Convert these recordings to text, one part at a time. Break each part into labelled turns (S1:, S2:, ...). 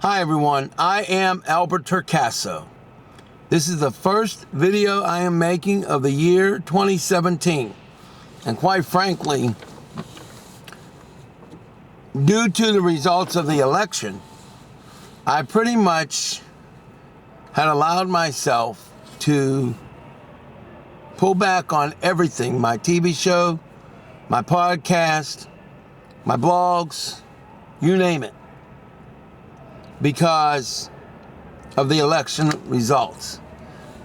S1: Hi everyone, I am Albert Torcaso. This is the first video I am making of the year 2017. And quite frankly, due to the results of the election, I pretty much had allowed myself to pull back on everything, my TV show, my podcast, my blogs, you name it, because of the election results.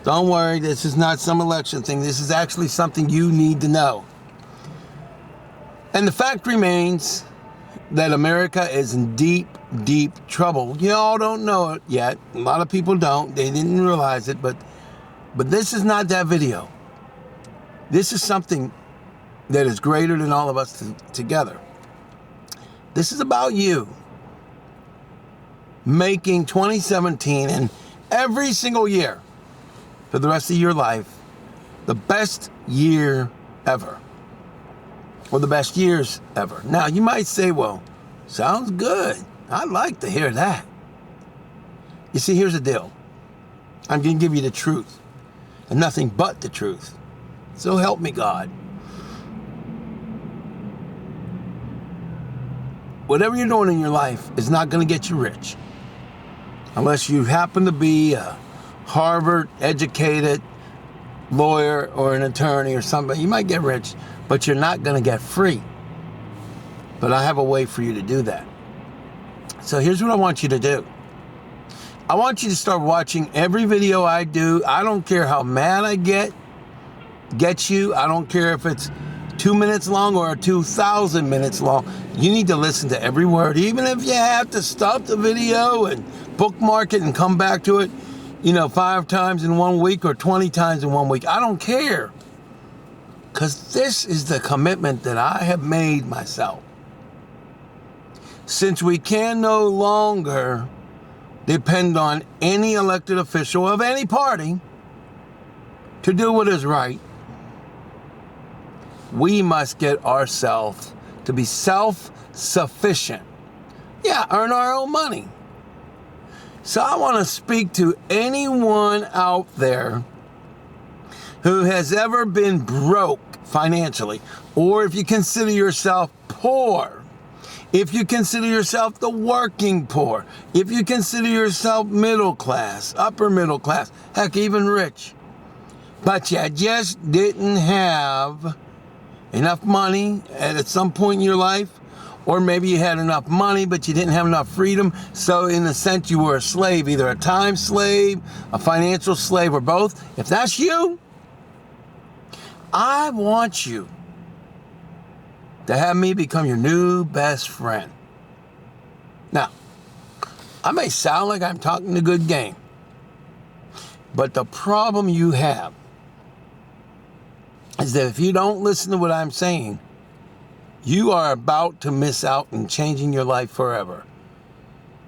S1: Don't worry, this is not some election thing. This is actually something you need to know. And the fact remains that America is in deep, deep trouble. You all don't know it yet. A lot of people don't. They didn't realize it, but this is not that video. This is something that is greater than all of us together. This is about you making 2017 and every single year for the rest of your life the best year ever, or the best years ever. Now, you might say, well, sounds good. I'd like to hear that. You see, here's the deal. I'm going to give you the truth, and nothing but the truth. So help me God. Whatever you're doing in your life is not going to get you rich. Unless you happen to be a Harvard-educated lawyer or an attorney or somebody. You might get rich, but you're not going to get free. But I have a way for you to do that. So here's what I want you to do. I want you to start watching every video I do. I don't care how mad I get you. I don't care if it's 2 minutes long or 2,000 minutes long. You need to listen to every word, even if you have to stop the video and bookmark it and come back to it, 5 times in 1 week or 20 times in 1 week. I don't care. Because this is the commitment that I have made myself. Since we can no longer depend on any elected official of any party to do what is right, we must get ourselves to be self-sufficient. Yeah, earn our own money. So I want to speak to anyone out there who has ever been broke financially, or if you consider yourself poor, if you consider yourself the working poor, if you consider yourself middle class, upper middle class, heck, even rich, but you just didn't have enough money at some point in your life, or maybe you had enough money, but you didn't have enough freedom. So in a sense, you were a slave, either a time slave, a financial slave, or both. If that's you, I want you to have me become your new best friend. Now, I may sound like I'm talking a good game, but the problem you have is that if you don't listen to what I'm saying, you are about to miss out in changing your life forever.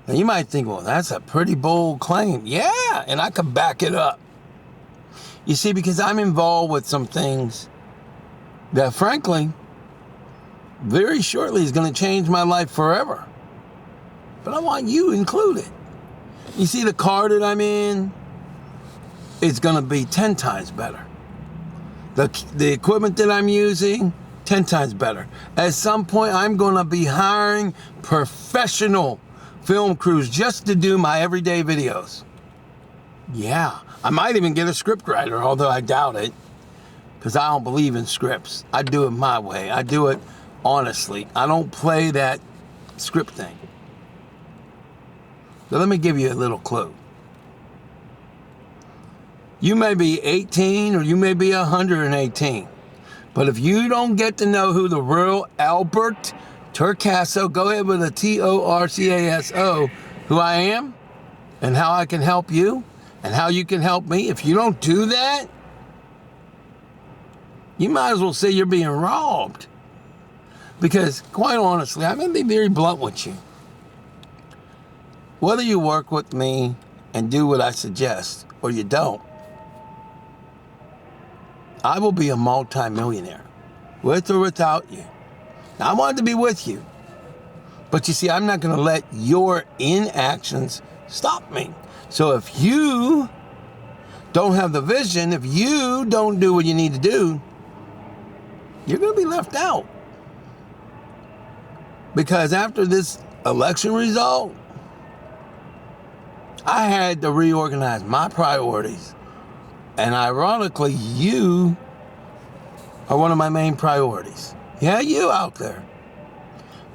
S1: Now you might think, well, that's a pretty bold claim. Yeah, and I can back it up. You see, because I'm involved with some things that, frankly, very shortly is going to change my life forever. But I want you included. You see, the car that I'm in is going to be 10 times better. The equipment that I'm using, 10 times better. At some point, I'm going to be hiring professional film crews just to do my everyday videos. Yeah, I might even get a script writer, although I doubt it, because I don't believe in scripts. I do it my way. I do it honestly. I don't play that script thing. So let me give you a little clue. You may be 18 or you may be 118. But if you don't get to know who the real Albert Torcaso, go ahead with a Torcaso, who I am and how I can help you and how you can help me. If you don't do that, you might as well say you're being robbed. Because quite honestly, I'm going to be very blunt with you. Whether you work with me and do what I suggest or you don't, I will be a multi-millionaire, with or without you. Now, I wanted to be with you, But you see, I'm not going to let your inactions stop me. So if you don't have the vision, if you don't do what you need to do, you're going to be left out. Because after this election result, I had to reorganize my priorities. And ironically, you are one of my main priorities. Yeah, you out there.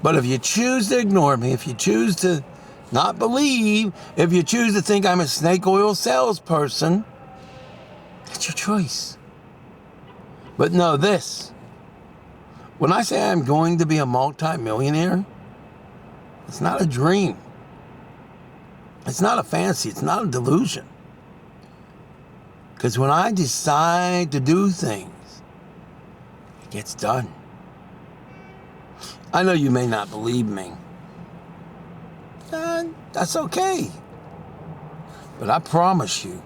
S1: But if you choose to ignore me, if you choose to not believe, if you choose to think I'm a snake oil salesperson, it's your choice. But know this. When I say I'm going to be a multi-millionaire, it's not a dream. It's not a fantasy. It's not a delusion. Because when I decide to do things, it gets done. I know you may not believe me. That's okay. But I promise you,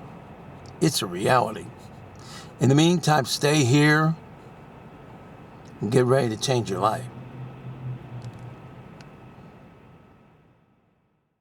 S1: it's a reality. In the meantime, stay here and get ready to change your life.